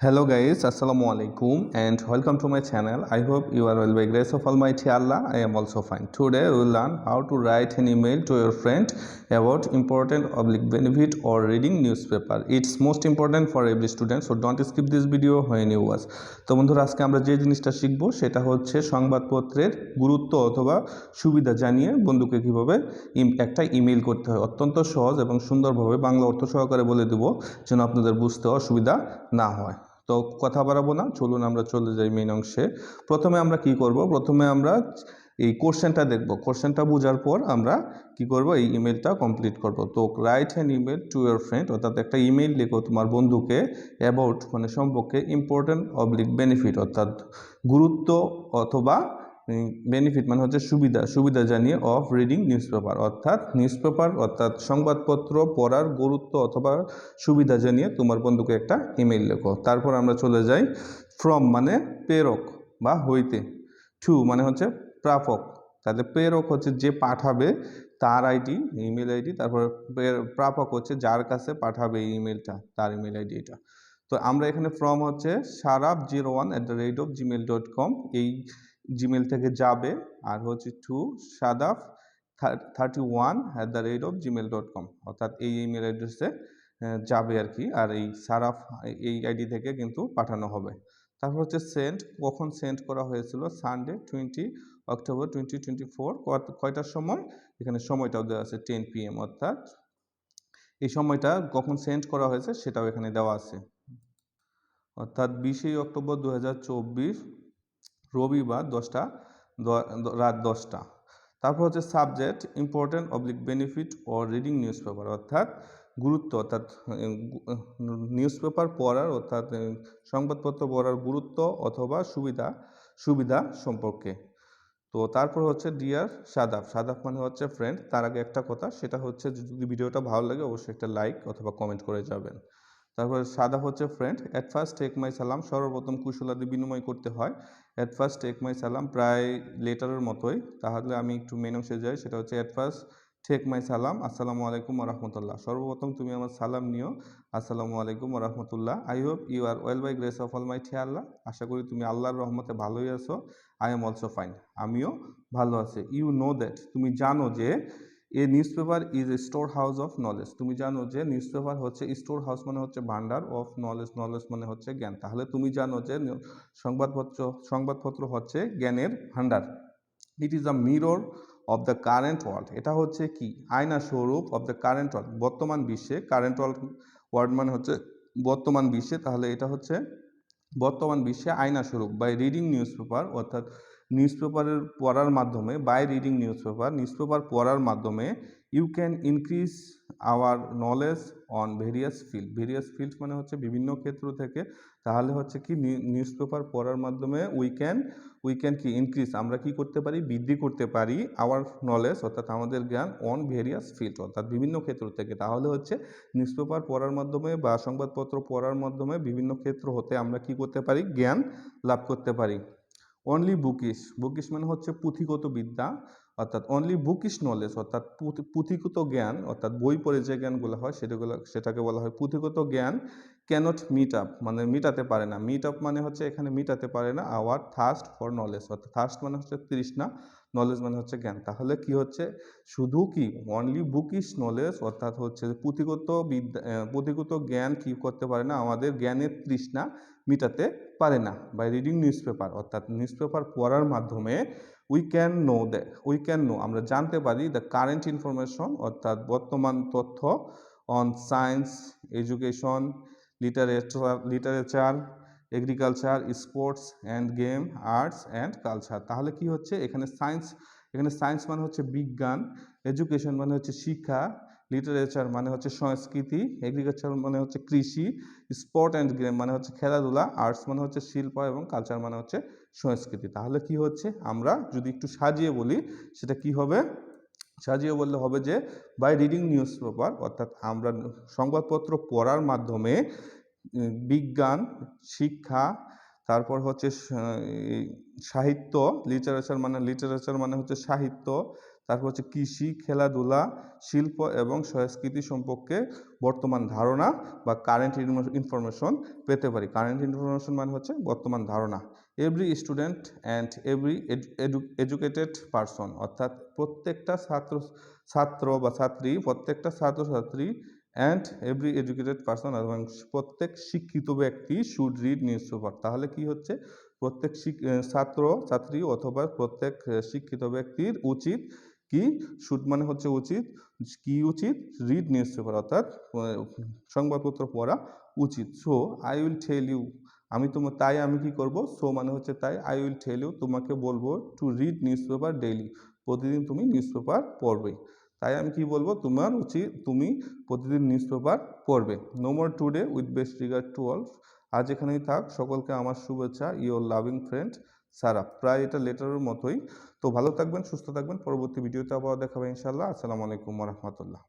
Hello guys, Assalamu alaikum and welcome to my channel. I hope you are well by grace of Almighty Allah. I am also fine. Today we will learn how to write an email to your friend about important public benefit or reading newspaper. It's most important for every student, so don't skip this video when you watch. তো বন্ধুরা আজকে আমরা যে জিনিসটা শিখবো সেটা হচ্ছে সংবাদপত্রের গুরুত্ব অথবা সুবিধা জানিয়ে বন্ধুকে কিভাবে একটা ইমেল করতে হয়। অত্যন্ত সহজ এবং সুন্দরভাবে বাংলা অর্থ সহকারে বলে দেব যেন আপনাদের বুঝতে অসুবিধা না হয়। তো কথা বাড়াবো না, চলুন আমরা চলে যাই মেইন অংশে। প্রথমে আমরা কি করব, প্রথমে আমরা এই কোশ্চেনটা দেখব। কোশ্চেনটা বোঝার পর আমরা কি করব, এই ইমেলটা কমপ্লিট করব। তো write an email to your friend, অর্থাৎ একটা ইমেল লেখো তোমার বন্ধুকে অ্যাবাউট মানে সম্পর্কে ইম্পর্টেন্ট অবলিক বেনিফিট, অর্থাৎ গুরুত্ব অথবা বেনিফিট মানে হচ্ছে সুবিধা, সুবিধা জানিয়ে অফ রিডিং নিউজপেপার, অর্থাৎ সংবাদপত্র পড়ার গুরুত্ব অথবা সুবিধা জানিয়ে তোমার বন্ধুকে একটা ইমেল লেখো। তারপর আমরা চলে যাই ফ্রম মানে প্রেরক বা হইতে, টু মানে হচ্ছে প্রাপক, তাহলে প্রেরক হচ্ছে যে পাঠাবে তার আইডি, ইমেল আইডি, তারপর প্রাপক হচ্ছে যার কাছে পাঠাবে এই ইমেলটা, তার ইমেল আইডি এটা। তো আমরা এখানে ফ্রম হচ্ছে saraf01@gmail.com, এই জিমেল থেকে যাবে, আর হচ্ছে টু sadaf31@gmail.com, অর্থাৎ এই ইমেল অ্যাড্রেসে যাবে আর কি, আর এই সারাফ এই আইডি থেকে কিন্তু পাঠানো হবে। তারপর হচ্ছে সেন্ড, কখন সেন্ড করা হয়েছিল, সানডে 20 অক্টোবর 2024, কয়টার সময়, এখানে সময়টাও দেওয়া আছে 10 PM, অর্থাৎ এই সময়টা কখন সেন্ড করা হয়েছে সেটাও এখানে দেওয়া আছে, অর্থাৎ 20 অক্টোবর 2024 রবিবার রাত 10টা। তারপর হচ্ছে subject important oblique benefit or reading newspaper, অর্থাৎ গুরুত্ব, অর্থাৎ নিউজপেপার পড়ার, অর্থাৎ সংবাদপত্র পড়ার গুরুত্ব অথবা সুবিধা সম্পর্কে। তো তারপর হচ্ছে ডিয়ার সাদাফ, সাদাফ মানে হচ্ছে ফ্রেন্ড। তার আগে একটা কথা, সেটা হচ্ছে যদি ভিডিওটা ভালো লাগে অবশ্যই একটা লাইক অথবা কমেন্ট করে যাবেন। তারপরে সাদাফ হচ্ছে friend. At first take my সালাম, সর্বপ্রথম কুশলাদি বিনিময় করতে হয়। অ্যাট ফার্স্ট টেক মাই সালাম প্রায় লেটারের মতোই, তাহলে আমি একটু মেন অংশে যাই, সেটা হচ্ছে অ্যাট ফার্স্ট টেক মাই সালাম, আসসালামু আলাইকুম রহমতুল্লাহ, সর্বপ্রথম তুমি আমার সালাম নিও, আসসালামু আলাইকুম রহমতুল্লাহ। I hope you are well by grace of Almighty Allah, আশা করি তুমি আল্লাহর রহমতে ভালোই আছো। আই এম অলসো ফাইন, আমিও ভালো আছি। ইউ নো দ্যাট, তুমি জানো যে a newspaper is a store house of knowledge, তুমি জানো যে নিউজপেপার হচ্ছে স্টোর হাউস মানে হচ্ছে ভান্ডার, অফ নলেজ, নলেজ মানে হচ্ছে জ্ঞান, তাহলে তুমি জানো যে সংবাদপত্র হচ্ছে জ্ঞানের ভান্ডার। It is a mirror of the current world, এটা হচ্ছে কি আয়না স্বরূপ অফ দ্য কারেন্ট ওয়ার্ল্ড, বর্তমান বিশ্বে, কারেন্ট ওয়ার্ল্ড মানে হচ্ছে বর্তমান বিশ্বে, তাহলে এটা হচ্ছে বর্তমান বিশ্বে আয়না স্বরূপ। বাই রিডিং নিউজপেপার, অর্থাৎ নিউজপেপারের পড়ার মাধ্যমে, বাই রিডিং নিউজপেপার পড়ার মাধ্যমে you can increase our knowledge on various field মানে হচ্ছে বিভিন্ন ক্ষেত্র থেকে, তাহলে হচ্ছে কি নিউজপেপার পড়ার মাধ্যমে উই ক্যান কি ইনক্রিজ, আমরা কি করতে পারি, বৃদ্ধি করতে পারি আওয়ার নলেজ, অর্থাৎ আমাদের জ্ঞান, অন ভেরিয়াস ফিল্ড, অর্থাৎ বিভিন্ন ক্ষেত্র থেকে। তাহলে হচ্ছে নিউজপেপার পড়ার মাধ্যমে বা সংবাদপত্র পড়ার মাধ্যমে বিভিন্ন ক্ষেত্র হতে আমরা কি করতে পারি, জ্ঞান লাভ করতে পারি। অনলি বুকিশ মানে হচ্ছে পুঁথিগত বিদ্যা, অর্থাৎ অনলি বুকিশ নলেজ, অর্থাৎ পুঁথিগত জ্ঞান, অর্থাৎ বই পড়ে যে জ্ঞানগুলো হয় সেটাকে বলা হয় পুঁথিগত জ্ঞান। ক্যানট মিট আপ মানে মিটাতে পারে না, মিট আপ মানে হচ্ছে এখানে মিটাতে পারে না আওয়ার থার্স্ট ফর নলেজ, অর্থাৎ থার্স্ট মানে হচ্ছে তৃষ্ণা, নলেজ মানে হচ্ছে জ্ঞান, তাহলে কি হচ্ছে শুধু কি অনলি বুকিশ নলেজ, অর্থাৎ হচ্ছে পুঁথিগত জ্ঞান কি করতে পারে না, আমাদের জ্ঞানের তৃষ্ণা মিটাতে পারে না। বাই রিডিং নিউজপেপার, অর্থাৎ নিউজপেপার পড়ার মাধ্যমে উই ক্যান নো আমরা জানতে পারি দ্য কারেন্ট ইনফরমেশন, অর্থাৎ বর্তমান তথ্য, on science, education, literature, agriculture, sports and game, arts and culture. তাহলে কি হচ্ছে এখানে সায়েন্স মানে হচ্ছে বিজ্ঞান, এডুকেশন মানে হচ্ছে শিক্ষা, লিটারেচার মানে হচ্ছে সংস্কৃতি, এগ্রিকালচার মানে হচ্ছে কৃষি, স্পোর্ট অ্যান্ড গেম মানে হচ্ছে খেলাধুলা, আর্টস মানে হচ্ছে শিল্প, এবং কালচার মানে হচ্ছে সংস্কৃতি। তাহলে কি হচ্ছে, আমরা যদি একটু সাজিয়ে বলি সেটা কি হবে, সাজিয়ে বললে হবে যে বাই রিডিং নিউজপেপার, অর্থাৎ আমরা সংবাদপত্র পড়ার মাধ্যমে বিজ্ঞান, শিক্ষা, তারপর হচ্ছে সাহিত্য, লিটারেচার মানে হচ্ছে সাহিত্য, তারপর হচ্ছে কৃষি, খেলাধুলা, শিল্প এবং সংস্কৃতি সম্পর্কে বর্তমান ধারণা বা কারেন্ট ইনফরমেশন পেতে পারি। কারেন্ট ইনফরমেশন মানে হচ্ছে বর্তমান ধারণা। Every student and every educated person, অর্থাৎ প্রত্যেকটা ছাত্র বা ছাত্রী, প্রত্যেকটা ছাত্রছাত্রী অ্যান্ড এভরি এডুকেটেড পারসন এবং প্রত্যেক শিক্ষিত ব্যক্তি শুড রিড নিউজ পেপার। তাহলে কি হচ্ছে, প্রত্যেক ছাত্র ছাত্রী অথবা প্রত্যেক শিক্ষিত ব্যক্তির উচিত কি, শুড মানে হচ্ছে উচিত, কি উচিত, রিড নিউজ পেপার অর্থাৎ সংবাদপত্র পড়া উচিত। So I will tell you, তাই আমি কি করব, সো মানে হচ্ছে তাই, আই উইল টেল ইউ তোমাকে বলবো, to read news paper daily, প্রতিদিন তুমি নিউজ পেপার পড়বে। তাই আমি কি বলবো, তোমার উচিত তুমি প্রতিদিন নিউজ পেপার পড়বে। No more today with best regard to all. আজ এখানেই থাক, সকলকে আমার শুভেচ্ছা, ইওর লাভিং ফ্রেন্ড সারা। প্রায় এটা লেটারের মতোই। তো ভালো থাকবেন, সুস্থ থাকবেন, পরবর্তী ভিডিওতে আবার দেখা হবে ইনশাআল্লাহ। আসসালামু আলাইকুম ওয়া রাহমাতুল্লাহ।